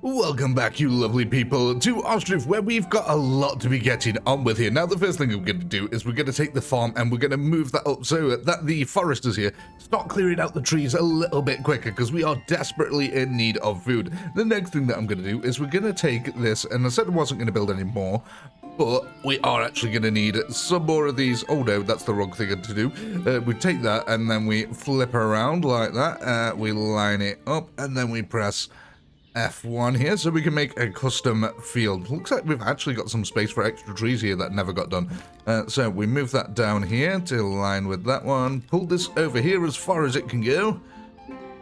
Welcome back, you lovely people, to OSTRIV, where we've got a lot to be getting on with here. Now, the first thing we're going to do is we're going to take the farm and we're going to move that up so that the foresters here start clearing out the trees a little bit quicker, because we are desperately in need of food. The next thing that I'm going to do is we're going to take this, and I said I wasn't going to build any more, but we are actually going to need some more of these. Oh no, that's the wrong thing to do. We take that and then we flip around like that. We line it up and then we press F1 here so we can make a custom field. Looks like we've actually got some space for extra trees here that never got done. So we move that down here to align with that one. Pull this over here as far as it can go.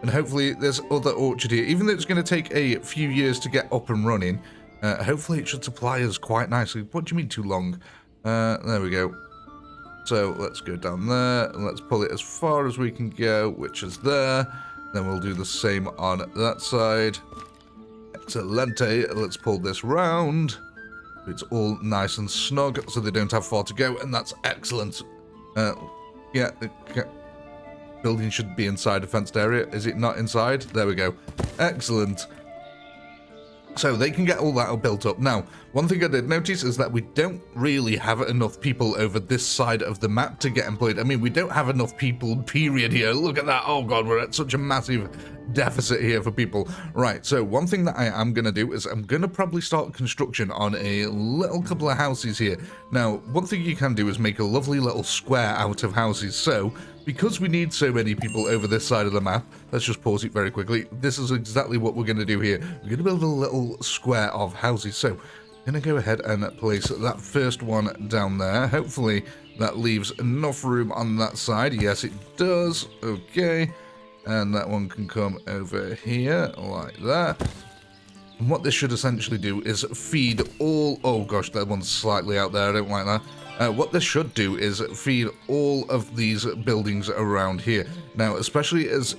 And hopefully there's other orchard here. Even though it's going to take a few years to get up and running, hopefully it should supply us quite nicely. What do you mean too long? There we go. So let's go down there and let's pull it as far as we can go, which is there. Then we'll do the same on that side. Excelente. Let's pull this round. It's all nice and snug so they don't have far to go, and that's excellent. Yeah, the building should be inside a fenced area. Is it not inside? There we go. Excellent. So they can get all that built up. Now, one thing I did notice is that we don't really have enough people over this side of the map to get employed. I mean, we don't have enough people, period, here. Look at that. Oh, God, we're at such a massive deficit here for people. Right, so one thing that I am going to do is I'm going to probably start construction on a little couple of houses here. Now, one thing you can do is make a lovely little square out of houses. So, because we need so many people over this side of the map, let's just pause it very quickly. This is exactly what we're going to do here. We're going to build a little square of houses. So, I'm going to go ahead and place that first one down there. Hopefully, that leaves enough room on that side. Yes, it does. Okay. And that one can come over here like that. And what this should essentially do is feed all... Oh gosh, that one's slightly out there. I don't like that. What this should do is feed all of these buildings around here. Now, especially as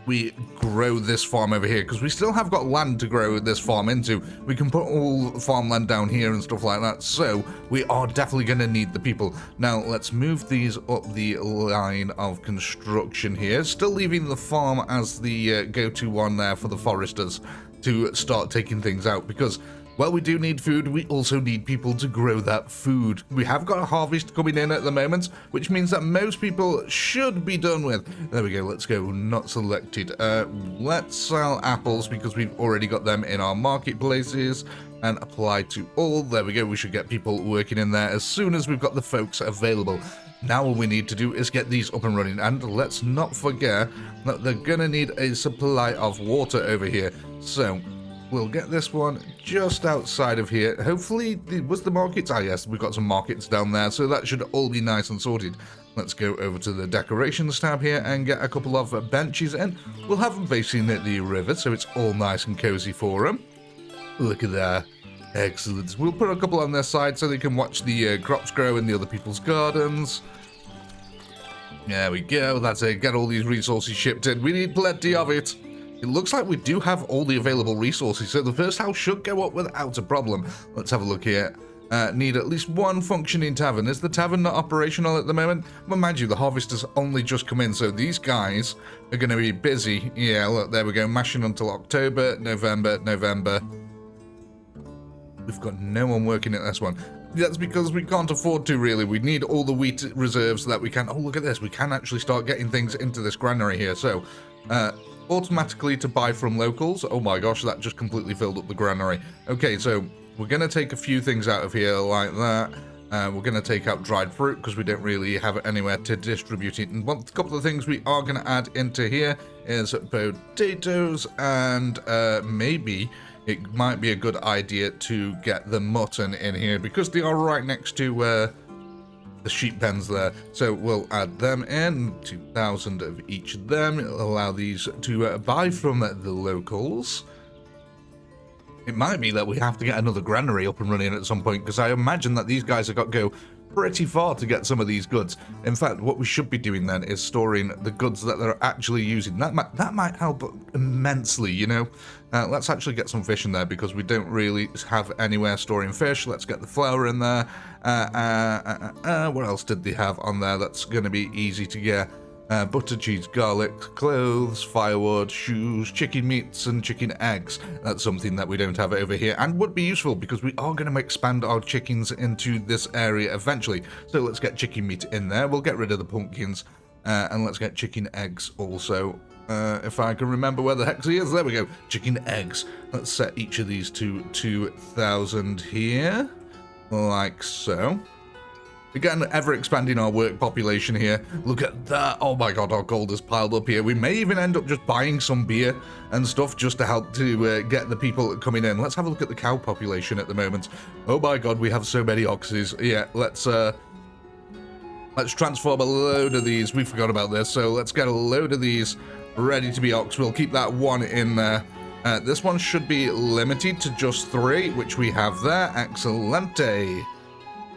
we grow this farm over here, because we still have got land to grow this farm into. We can put all farmland down here and stuff like that, so we are definitely going to need the people. Now, let's move these up the line of construction here, still leaving the farm as the go-to one there for the foresters to start taking things out, because while we do need food, we also need people to grow that food. We have got a harvest coming in at the moment, which means that most people should be done with. There we go, let's go, not selected. Let's sell apples because we've already got them in our marketplaces, and apply to all. There we go, we should get people working in there as soon as we've got the folks available. Now all we need to do is get these up and running, and let's not forget that they're gonna need a supply of water over here. So we'll get this one just outside of here. Hopefully, was the markets? Ah, yes, we've got some markets down there, so that should all be nice and sorted. Let's go over to the decorations tab here and get a couple of benches in. We'll have them facing the river, so it's all nice and cozy for them. Look at that. Excellent. We'll put a couple on their side so they can watch the crops grow in the other people's gardens. There we go. That's it. Get all these resources shipped in. We need plenty of it. It looks like we do have all the available resources, so the first house should go up without a problem. Let's have a look here. Need at least one functioning tavern. Is the tavern not operational at the moment? Well, mind you, the harvest has only just come in, so these guys are going to be busy. Yeah, look, there we go. Mashing until October, November. We've got no one working at this one. That's because we can't afford to, really. We need all the wheat reserves that we can. Oh, look at this. We can actually start getting things into this granary here. So, automatically to buy from locals. Oh my gosh, that just completely filled up the granary. Okay, so we're going to take a few things out of here like that. We're going to take out dried fruit because we don't really have anywhere to distribute it. And a couple of things we are going to add into here is potatoes, and maybe it might be a good idea to get the mutton in here because they are right next to the sheep pens there. So we'll add them in, 2,000 of each of them. It'll allow these to buy from the locals. It might be that we have to get another granary up and running at some point, because I imagine that these guys have got to go pretty far to get some of these goods. In fact, what we should be doing then is storing the goods that they're actually using. That might help immensely, you know. Let's actually get some fish in there because we don't really have anywhere storing fish. Let's get the flour in there. What else did they have on there that's going to be easy to get? Butter, cheese, garlic, clothes, firewood, shoes, chicken meats, and chicken eggs. That's something that we don't have over here and would be useful because we are going to expand our chickens into this area eventually. So let's get chicken meat in there. We'll get rid of the pumpkins and let's get chicken eggs also. If I can remember where the hex is, there we go. Chicken eggs. Let's set each of these to 2,000 here, like so. Again, ever expanding our work population here. Look at that. Oh my god, our gold has piled up here. We may even end up just buying some beer and stuff just to help to get the people coming in. Let's have a look at the cow population at the moment. Oh my god, we have so many oxes. Yeah, let's transform a load of these. We forgot about this, so let's get a load of these ready to be ox. We'll keep that one in there. This one should be limited to just 3, which we have there. Excellente.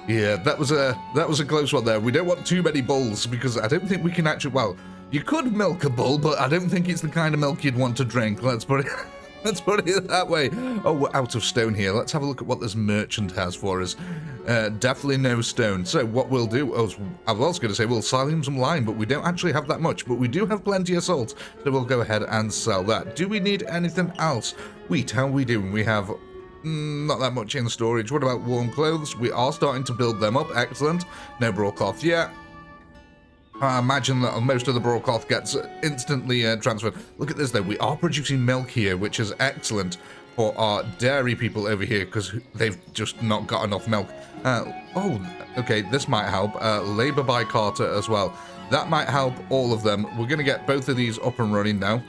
Yeah, that was a close one there. We don't want too many bulls because I don't think we can actually. Well, you could milk a bull, but I don't think it's the kind of milk you'd want to drink. Let's put it that way. Oh, we're out of stone here. Let's have a look at what this merchant has for us. Definitely no stone. So what we'll do, I was going to say we'll sell him some lime, but we don't actually have that much. But we do have plenty of salt, so we'll go ahead and sell that. Do we need anything else? Wheat, how are we doing? We have not that much in storage. What about warm clothes? We are starting to build them up. Excellent. No broadcloth yet. I imagine that most of the broadcloth gets instantly transferred. Look at this though. We are producing milk here, which is excellent for our dairy people over here because they've just not got enough milk. Oh, okay. This might help. Labor by Carter as well. That might help all of them. We're going to get both of these up and running now.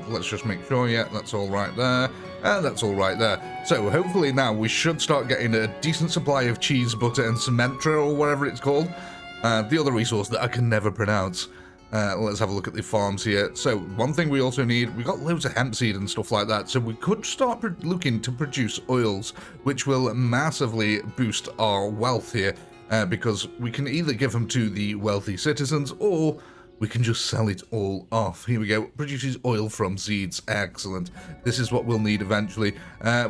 Let's just make sure, yeah, that's all right there, and that's all right there. So hopefully now we should start getting a decent supply of cheese, butter, and Cementra, or whatever it's called. The other resource that I can never pronounce. Let's have a look at the farms here. So one thing we also need, we got loads of hemp seed and stuff like that, so we could start looking to produce oils, which will massively boost our wealth here, because we can either give them to the wealthy citizens, or we can just sell it all off. Here we go. Produces oil from seeds. Excellent. This is what we'll need eventually.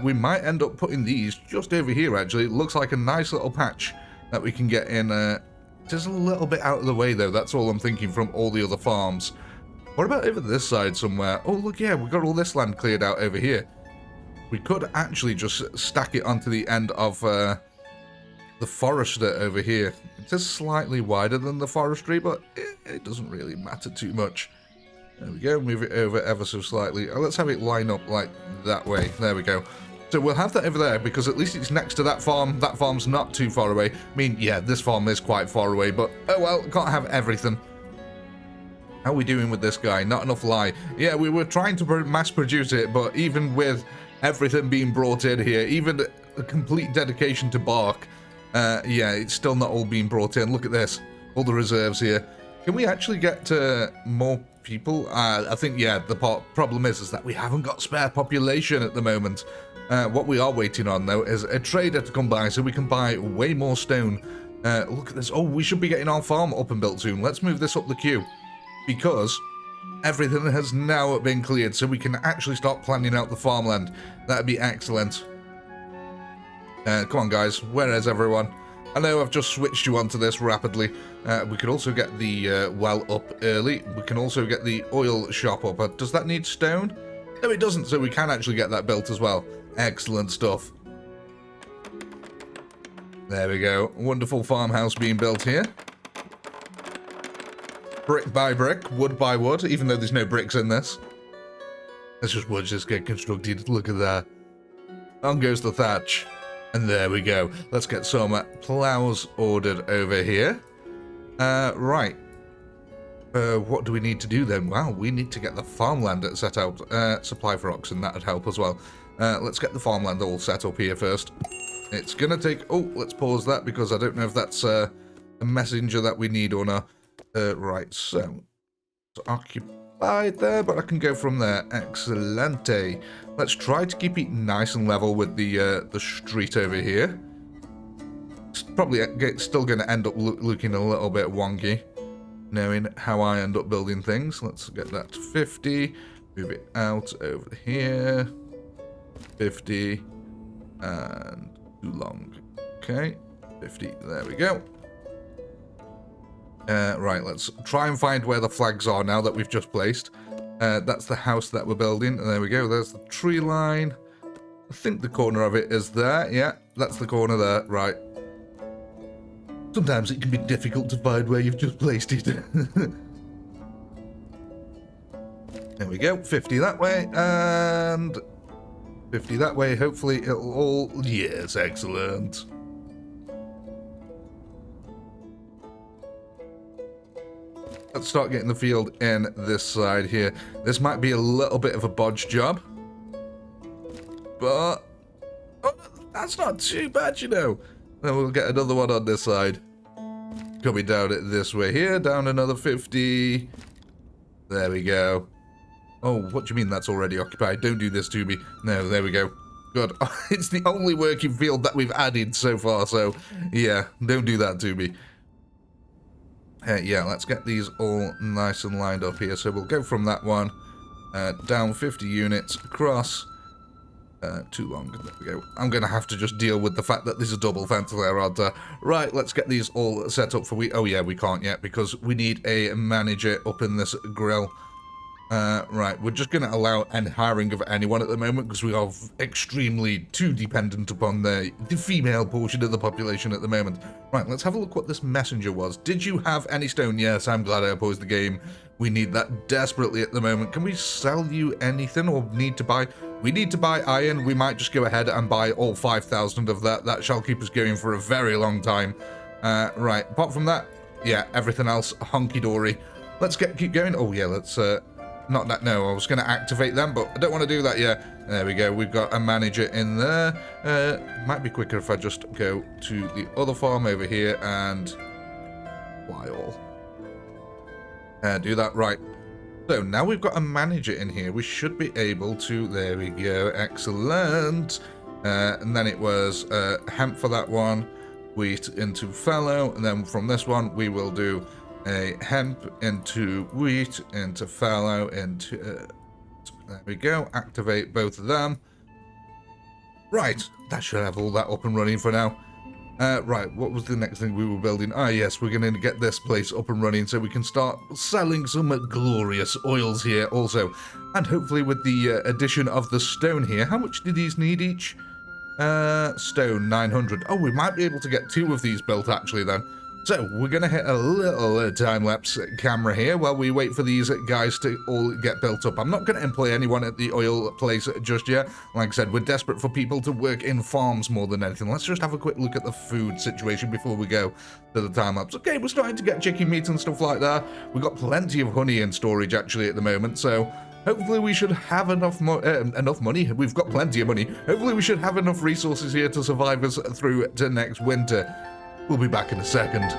We might end up putting these just over here, actually. It looks like a nice little patch that we can get in. Just a little bit out of the way, though. That's all I'm thinking from all the other farms. What about over this side somewhere? Oh, look, yeah, we've got all this land cleared out over here. We could actually just stack it onto the end of the forester over here. It is slightly wider than the forestry, but it doesn't really matter too much. There we go, move it over ever so slightly. Let's have it line up like that way. There we go. So we'll have that over there because at least it's next to that farm. That farm's not too far away. I mean, yeah, this farm is quite far away, but oh well, can't have everything. How are we doing with this guy? Not enough lye. Yeah, we were trying to mass produce it, but even with everything being brought in here, even a complete dedication to bark, yeah, it's still not all being brought in. Look at this. All the reserves here. Can we actually get more people? I think, yeah, the problem is that we haven't got spare population at the moment. What we are waiting on, though, is a trader to come by so we can buy way more stone. Look at this. Oh, we should be getting our farm up and built soon. Let's move this up the queue because everything has now been cleared so we can actually start planning out the farmland. That'd be excellent. Come on, guys. Where is everyone? I know I've just switched you onto this rapidly. We could also get the well up early. We can also get the oil shop up. Does that need stone? No, it doesn't, so we can actually get that built as well. Excellent stuff. There we go. Wonderful farmhouse being built here. Brick by brick, wood by wood, even though there's no bricks in this. It's just wood just get constructed. Look at that. On goes the thatch. And there we go. Let's get some plows ordered over here. Right. What do we need to do then? Wow, we need to get the farmland set out. Supply for oxen, that would help as well. Let's get the farmland all set up here first. It's going to take... Oh, let's pause that because I don't know if that's a messenger that we need or not. Right, so... It's occupied there, but I can go from there. Excellente. Let's try to keep it nice and level with the street over here. It's probably still going to end up looking a little bit wonky, knowing how I end up building things. Let's get that to 50. Move it out over here. 50. And too long. Okay. 50. There we go. Right, let's try and find where the flags are now that we've just placed. That's the house that we're building. There we go. There's the tree line. I think the corner of it is there. Yeah, that's the corner there. Right. Sometimes it can be difficult to find where you've just placed it. There we go. 50 that way and 50 that way. Hopefully it'll all... Yes, excellent. Let's start getting the field in this side here. This might be a little bit of a bodge job. But... Oh, that's not too bad, you know. Then we'll get another one on this side. Coming down it this way here. Down another 50. There we go. Oh, what do you mean that's already occupied? Don't do this to me. No, there we go. Good. It's the only working field that we've added so far, so yeah, don't do that to me. Yeah, let's get these all nice and lined up here. So we'll go from that one, down 50 units, across. Too long. There we go. I'm going to have to just deal with the fact that there's a double fence there, aren't I? Right, let's get these all set up for Oh yeah, we can't yet because we need a manager up in this grill. Right, we're just going to allow any hiring of anyone at the moment because we are extremely too dependent upon the female portion of the population at the moment. Right, let's have a look what this messenger was. Did you have any stone? Yes, I'm glad I paused the game. We need that desperately at the moment. Can we sell you anything or need to buy? We need to buy iron. We might just go ahead and buy all 5,000 of that. That shall keep us going for a very long time. Right, apart from that, yeah, everything else hunky-dory. Let's keep going. Oh yeah, let's... Not that, no, I was going to activate them, but I don't want to do that yet. There we go, we've got a manager in there. Might be quicker if I just go to the other farm over here and fly all. Do that, right. So now we've got a manager in here, we should be able to, there we go, excellent. And then it was hemp for that one, wheat into fallow, and then from this one we will do a hemp into wheat, into fallow, into... there we go. Activate both of them. Right. That should have all that up and running for now. Right. What was the next thing we were building? Ah, yes. We're going to get this place up and running so we can start selling some glorious oils here also. And hopefully with the addition of the stone here. How much do these need each? Stone, 900. Oh, we might be able to get 2 of these built actually then. So, we're going to hit a little time-lapse camera here while we wait for these guys to all get built up. I'm not going to employ anyone at the oil place just yet. Like I said, we're desperate for people to work in farms more than anything. Let's just have a quick look at the food situation before we go to the time-lapse. Okay, we're starting to get chicken meat and stuff like that. We've got plenty of honey in storage, actually, at the moment, so... Hopefully we should have enough money. We've got plenty of money. Hopefully we should have enough resources here to survive us through to next winter. We'll be back in a second.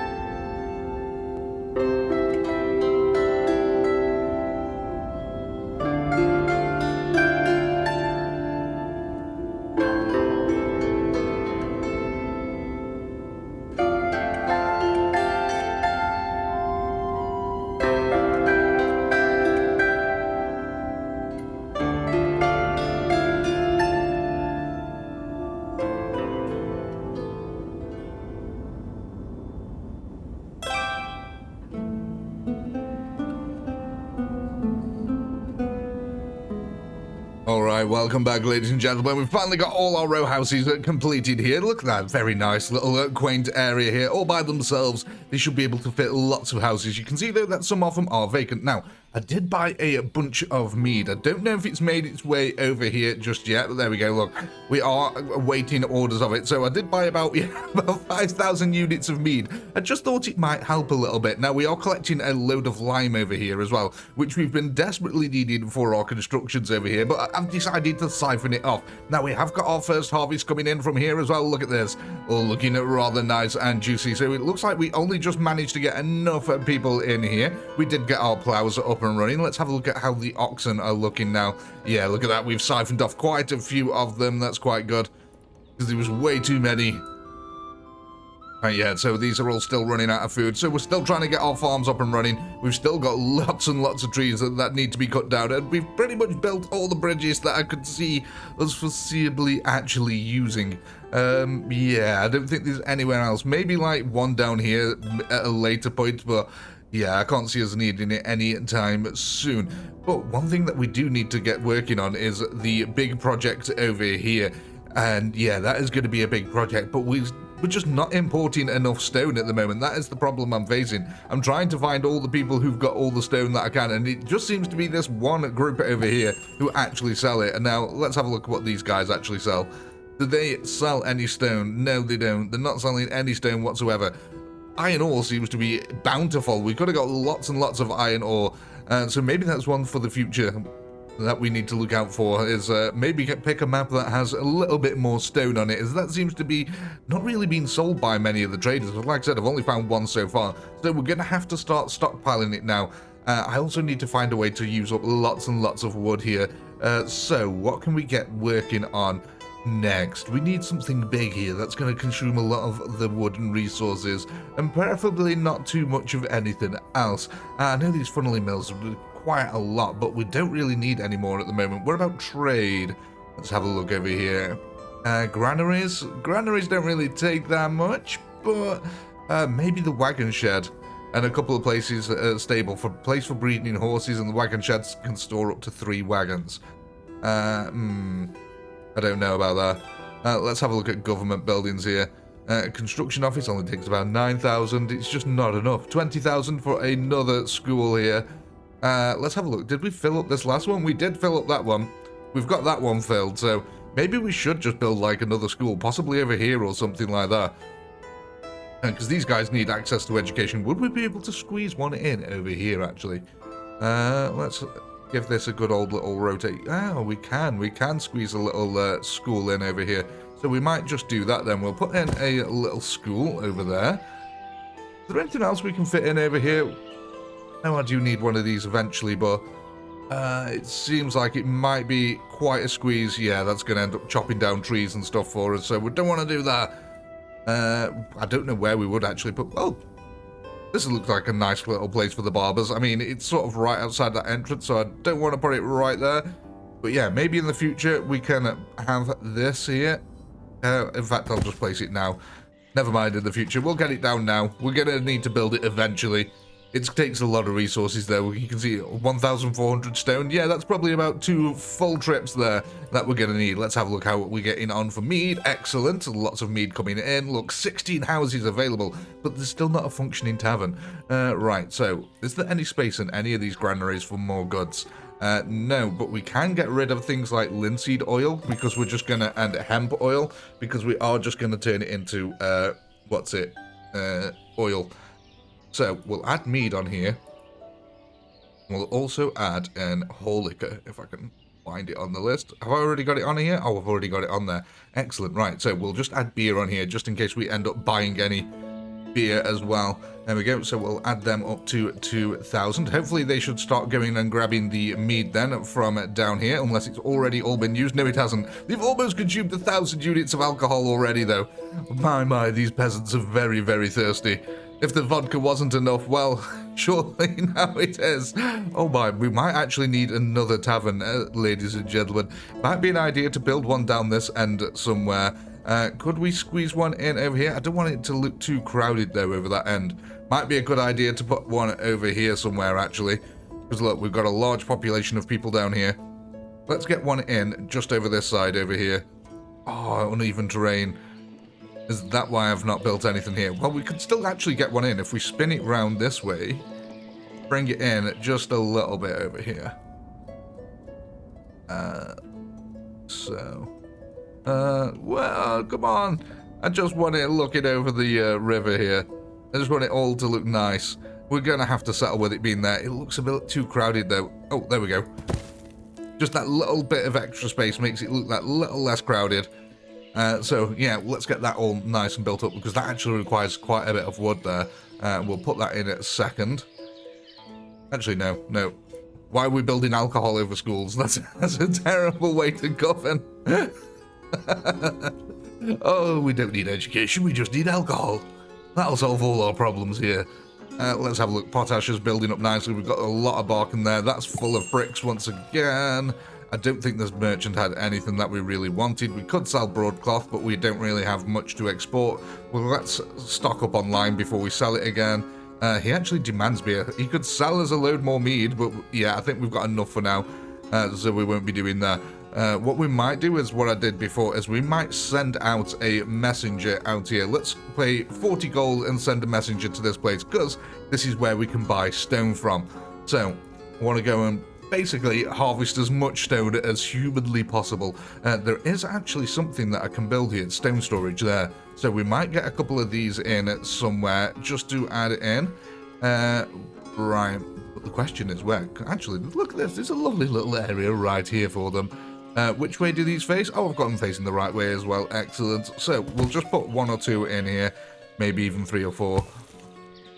Alright, welcome back, ladies and gentlemen. We've finally got all our row houses completed here. Look at that very nice little quaint area here, all by themselves. They should be able to fit lots of houses. You can see, though, that some of them are vacant. Now, I did buy a bunch of mead. I don't know if it's made its way over here just yet, but there we go. Look, we are awaiting orders of it. So I did buy about 5,000 units of mead. I just thought it might help a little bit. Now, we are collecting a load of lime over here as well, which we've been desperately needing for our constructions over here, but I've decided to siphon it off. Now, we have got our first harvest coming in from here as well. Look at this. All looking rather nice and juicy. So it looks like we only just managed to get enough people in here. We did get our plows up and running. Let's have a look at how the oxen are looking now. Yeah, look at that. We've siphoned off quite a few of them. That's quite good, because there was way too many. Yeah, so these are all still running out of food. So we're still trying to get our farms up and running. We've still got lots and lots of trees that need to be cut down. And we've pretty much built all the bridges that I could see us foreseeably actually using. Yeah, I don't think there's anywhere else. Maybe like one down here at a later point, but yeah, I can't see us needing it any time soon. But one thing that we do need to get working on is the big project over here. And yeah, that is going to be a big project, but we're just not importing enough stone at the moment. That is the problem I'm facing. I'm trying to find all the people who've got all the stone that I can, and it just seems to be this one group over here who actually sell it. And now let's have a look at what these guys actually sell. Do they sell any stone? No, they don't. They're not selling any stone whatsoever. Iron ore seems to be bountiful. We could have got lots and lots of iron ore, so maybe that's one for the future that we need to look out for, is maybe pick a map that has a little bit more stone on it, as that seems to be not really being sold by many of the traders. Like I said, I've only found one so far, so we're going to have to start stockpiling it now. I also need to find a way to use up lots and lots of wood here. So what can we get working on next? We need something big here that's going to consume a lot of the wooden resources, and preferably not too much of anything else. I know these funneling mills quite a lot, but we don't really need any more at the moment. What about trade? Let's have a look over here. Granaries? Granaries don't really take that much, but maybe the wagon shed and a couple of places stable for place for breeding horses, and the wagon sheds can store up to 3 wagons. I don't know about that. Let's have a look at government buildings here. Construction office only takes about 9,000. It's just not enough. 20,000 for another school here. Let's have a look. Did we fill up this last one? We did fill up that one. We've got that one filled, so maybe we should just build like another school, possibly over here or something like that. Because these guys need access to education. Would we be able to squeeze one in over here, actually? Let's give this a good old little rotate. Oh, we can squeeze a little school in over here. So we might just do that then. We'll put in a little school over there. Is there anything else we can fit in over here? No, I do need one of these eventually, but it seems like it might be quite a squeeze. Yeah, that's going to end up chopping down trees and stuff for us, so we don't want to do that. I don't know where we would actually put... Oh, this looks like a nice little place for the barbers. I mean, it's sort of right outside that entrance, so I don't want to put it right there. But yeah, maybe in the future we can have this here. In fact, I'll just place it now. Never mind in the future. We'll get it down now. We're going to need to build it eventually. It takes a lot of resources though. You can see 1,400 stone. Yeah, that's probably about 2 full trips there that we're going to need. Let's have a look how we're getting on for mead. Excellent. Lots of mead coming in. Look, 16 houses available, but there's still not a functioning tavern. Right, so is there any space in any of these granaries for more goods? No, but we can get rid of things like linseed oil because we're just going to, and hemp oil, because we are just going to turn it into, oil. So we'll add mead on here. We'll also add an whole liquor, if I can find it on the list. Have I already got it on here? Oh, I've already got it on there. Excellent. Right, so we'll just add beer on here, just in case we end up buying any beer as well. There we go. So we'll add them up to 2,000. Hopefully they should start going and grabbing the mead then from down here, unless it's already all been used. No, it hasn't. They've almost consumed 1,000 units of alcohol already, though. My, these peasants are very, very thirsty. If the vodka wasn't enough, well, surely now it is. Oh my, we might actually need another tavern, ladies and gentlemen. Might be an idea to build one down this end somewhere. Could we squeeze one in over here? I don't want it to look too crowded, though, over that end. Might be a good idea to put one over here somewhere, actually. Because, look, we've got a large population of people down here. Let's get one in just over this side over here. Oh, uneven terrain. Is that why I've not built anything here? Well, we could still actually get one in if we spin it round this way. Bring it in just a little bit over here. Well, come on. I just want it looking over the river here. I just want it all to look nice. We're going to have to settle with it being there. It looks a bit too crowded, though. Oh, there we go. Just that little bit of extra space makes it look that little less crowded. So, yeah, let's get that all nice and built up, because that actually requires quite a bit of wood there. We'll put that in at a second. Actually, no. Why are we building alcohol over schools? That's a terrible way to govern. Oh, we don't need education, we just need alcohol. That'll solve all our problems here. Let's have a look. Potash is building up nicely. We've got a lot of bark in there. That's full of bricks once again. I don't think this merchant had anything that we really wanted. We could sell broadcloth, but we don't really have much to export. Well, let's stock up on lime before we sell it again. He actually demands beer. He could sell us a load more mead, but yeah, I think we've got enough for now, so we won't be doing that. What we might do is what I did before, is we might send out a messenger out here. Let's pay 40 gold and send a messenger to this place, because this is where we can buy stone from. So, I want to go and basically harvest as much stone as humanly possible. There is actually something that I can build here, stone storage there. So we might get a couple of these in somewhere just to add it in. Right, but the question is where? Actually, look at this. There's a lovely little area right here for them. Which way do these face? Oh, I've got them facing the right way as well. Excellent. So we'll just put 1 or 2 in here, maybe even 3 or 4.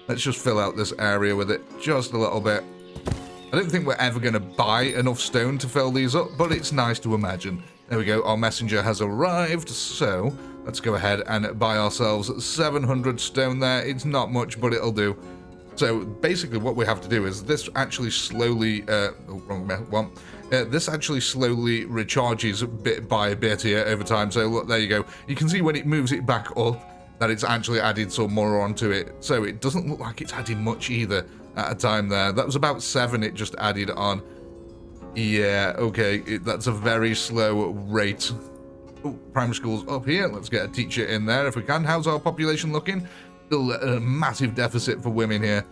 Let's just fill out this area with it just a little bit. I don't think we're ever going to buy enough stone to fill these up, but it's nice to imagine. There we go, our messenger has arrived, so let's go ahead and buy ourselves 700 stone there. It's not much, but it'll do. So basically what we have to do is this actually slowly, this actually slowly recharges bit by bit here over time. So look, there you go. You can see when it moves it back up that it's actually added some more onto it. So it doesn't look like it's adding much either at a time there. That was about 7 it just added on. Yeah, okay, that's a very slow rate. Oh, primary school's up here. Let's get a teacher in there if we can. How's our population looking? Still a massive deficit for women here.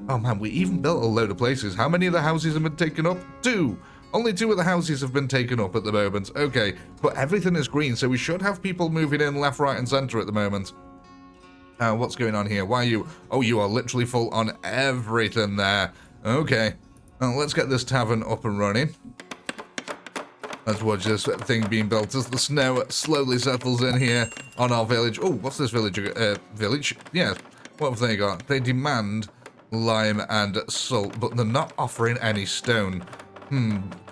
Oh man, we even built a load of places. How many of the houses have been taken up? 2. Only 2 of the houses have been taken up at the moment. Okay, but everything is green, so we should have people moving in left, right, and center at the moment. What's going on here? Why are you... Oh, you are literally full on everything there. Okay. Well, let's get this tavern up and running. Let's watch this thing being built as the snow slowly settles in here on our village. Oh, what's this village? Village? Yes. What have they got? They demand lime and salt, but they're not offering any stone.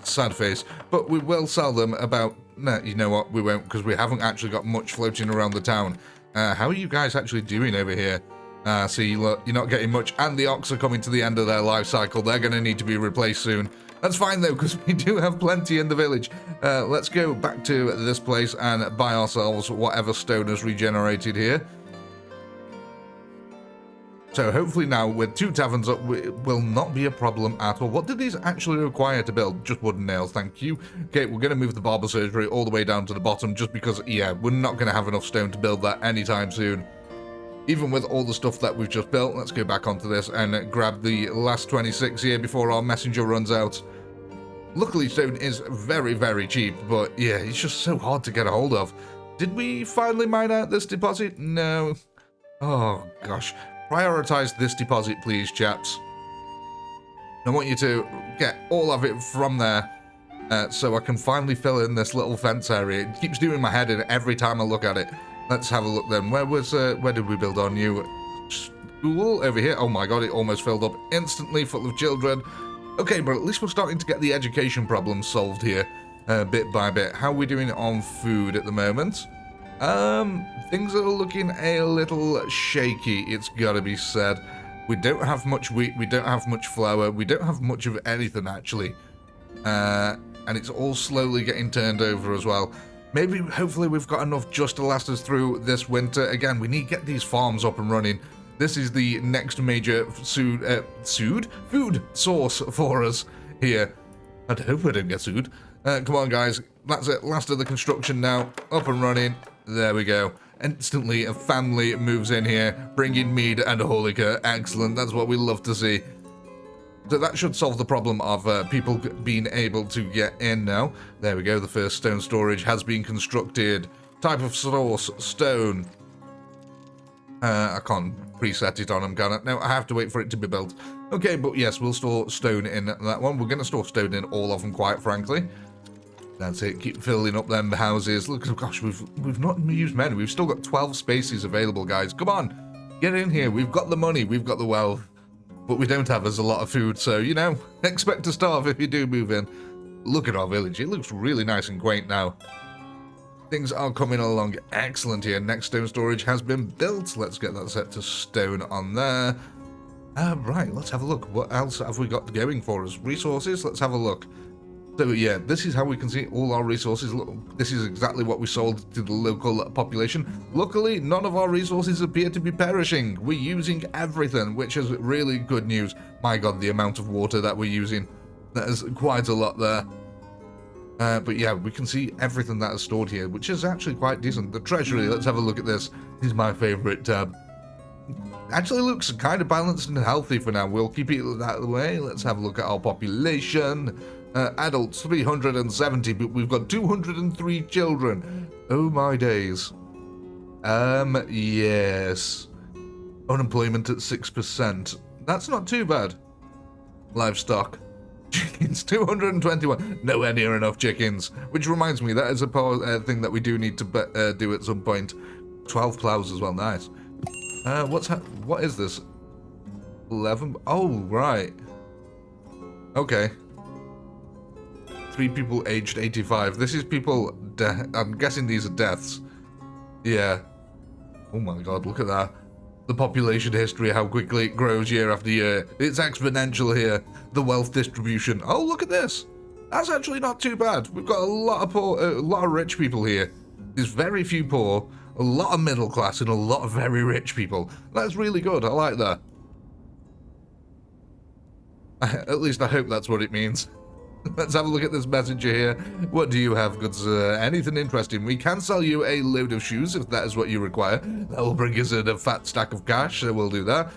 Sad face. But we will sell them about... No, you know what? We won't, because we haven't actually got much floating around the town. How are you guys actually doing over here? See, look, you're not getting much, and the ox are coming to the end of their life cycle. They're going to need to be replaced soon. That's fine, though, because we do have plenty in the village. Let's go back to this place and buy ourselves whatever stone is regenerated here. So hopefully now, with 2 taverns up, it will not be a problem at all. What do these actually require to build? Just wooden nails, thank you. Okay, we're going to move the barber surgery all the way down to the bottom, just because, yeah, we're not going to have enough stone to build that anytime soon. Even with all the stuff that we've just built, let's go back onto this and grab the last 26 here before our messenger runs out. Luckily, stone is very, very cheap, but yeah, it's just so hard to get a hold of. Did we finally mine out this deposit? No. Oh, gosh. Prioritize this deposit, please, chaps. I want you to get all of it from there, so I can finally fill in this little fence area. It keeps doing my head in every time I look at it. Let's have a look then. Where did we build our new school? Over here. Oh my god, it almost filled up instantly, full of children. Okay, but at least we're starting to get the education problems solved here, bit by bit. How are we doing on food at the moment? Things are looking a little shaky, it's gotta be said. We don't have much wheat, we don't have much flour, we don't have much of anything, actually. And it's all slowly getting turned over as well. Maybe, hopefully, we've got enough just to last us through this winter. Again, we need to get these farms up and running. This is the next major food source for us here. I hope we don't get sued. Come on, guys. That's it. Last of the construction now. Up and running. There we go. Instantly, a family moves in here, bringing mead and holy liquor. Excellent. That's what we love to see. So that should solve the problem of people being able to get in now. There we go. The first stone storage has been constructed. Type of source, stone. I can't preset it on them, can I? No, I have to wait for it to be built. Okay, but yes, we'll store stone in that one. We're going to store stone in all of them, quite frankly. That's it. Keep filling up them houses. Look, gosh, we've not used many. We've still got 12 spaces available, guys. Come on, get in here. We've got the money. We've got the wealth. What we don't have is a lot of food, so, you know, expect to starve if you do move in. Look at our village. It looks really nice and quaint now. Things are coming along excellent here. Next stone storage has been built. Let's get that set to stone on there. Right, let's have a look. What else have we got going for us? Resources, let's have a look. So yeah, this is how we can see all our resources. Look, this is exactly what we sold to the local population. Luckily, none of our resources appear to be perishing. We're using everything, which is really good news. My god, the amount of water that we're using. That is quite a lot there. But yeah, we can see everything that is stored here, which is actually quite decent. The treasury, let's have a look at this. This is my favorite tab. Actually looks kind of balanced and healthy for now. We'll keep it that way. Let's have a look at our population. Adults 370, but we've got 203 children. Oh my days. Yes. Unemployment at 6%. That's not too bad. Livestock. Chickens, 221. Nowhere near enough chickens. Which reminds me, that is a thing that we do need to do at some point. 12 plows as well, nice. What is this? 11? Oh, right. Okay. 3 people aged 85. This is people, I'm guessing these are deaths. Yeah. Oh my god, look at that. The population history, how quickly it grows year after year. It's exponential here. The wealth distribution. Oh, look at this. That's actually not too bad. We've got a lot of poor, a lot of rich people here. There's very few poor, a lot of middle class, and a lot of very rich people. That's really good. I like that. At least I hope that's what it means. Let's have a look at this messenger here. What do you have, good sir? Anything interesting? We can sell you a load of shoes if that is what you require. That will bring us in a fat stack of cash, so we'll do that.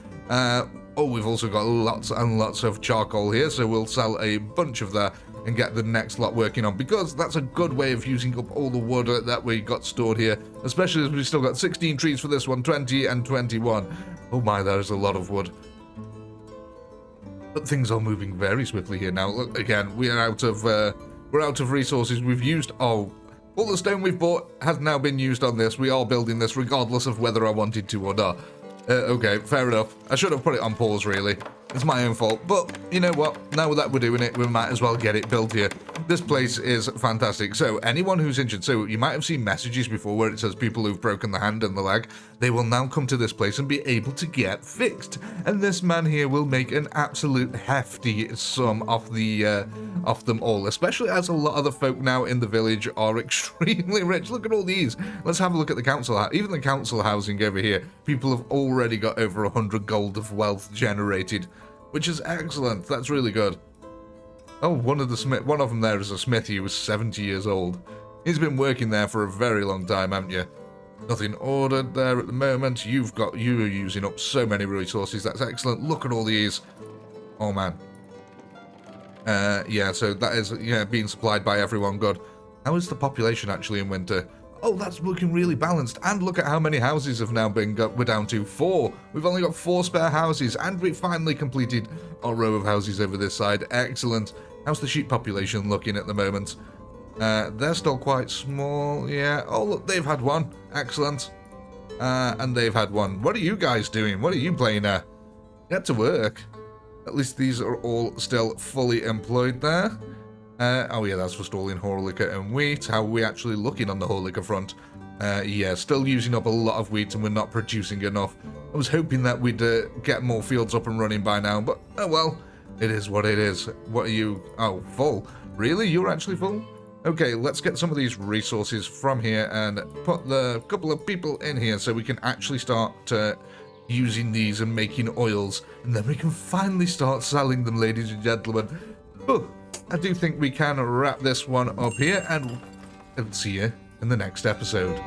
Oh, we've also got lots and lots of charcoal here, so we'll sell a bunch of that and get the next lot working on, because that's a good way of using up all the wood that we got stored here, especially as we've still got 16 trees for this one, 20 and 21. Oh my, that is a lot of wood. But things are moving very swiftly here now. Look, again, we're out of resources. We've used, all the stone we've bought has now been used on this. We are building this regardless of whether I wanted to or not. Okay, fair enough. I should have put it on pause, really. It's my own fault. But you know what? Now that we're doing it, we might as well get it built here. This place is fantastic. So anyone who's injured, so you might have seen messages before where it says people who've broken the hand and the leg, they will now come to this place and be able to get fixed. And this man here will make an absolute hefty sum off them all, especially as a lot of the folk now in the village are extremely rich. Look at all these. Let's have a look at the council. Even the council housing over here, people have already got over 100 gold of wealth generated, which is excellent. That's really good. Oh, one of them there is a smith. He was 70 years old. He's been working there for a very long time, haven't you? Nothing ordered there at the moment. You are using up so many resources. That's excellent. Look at all these. Oh man. Yeah, so that is being supplied by everyone. Good. How is the population actually in winter? Oh, that's looking really balanced. And look at how many houses have now been we're down to 4. We've only got 4 spare houses, and we finally completed our row of houses over this side. Excellent. How's the sheep population looking at the moment? They're still quite small. Yeah. Oh, look, they've had one. Excellent. And they've had one. What are you guys doing? What are you playing at? Get to work. At least these are all still fully employed there. Oh yeah, that's for stalling whore liquor and wheat. How are we actually looking on the whore liquor front? Yeah, still using up a lot of wheat and we're not producing enough. I was hoping that we'd get more fields up and running by now, but oh well, it is what it is. What are you? Oh, full. Really? You're actually full? Okay, let's get some of these resources from here and put the couple of people in here so we can actually start using these and making oils, and then we can finally start selling them, ladies and gentlemen. Oh, I do think we can wrap this one up here, and I'll see you in the next episode.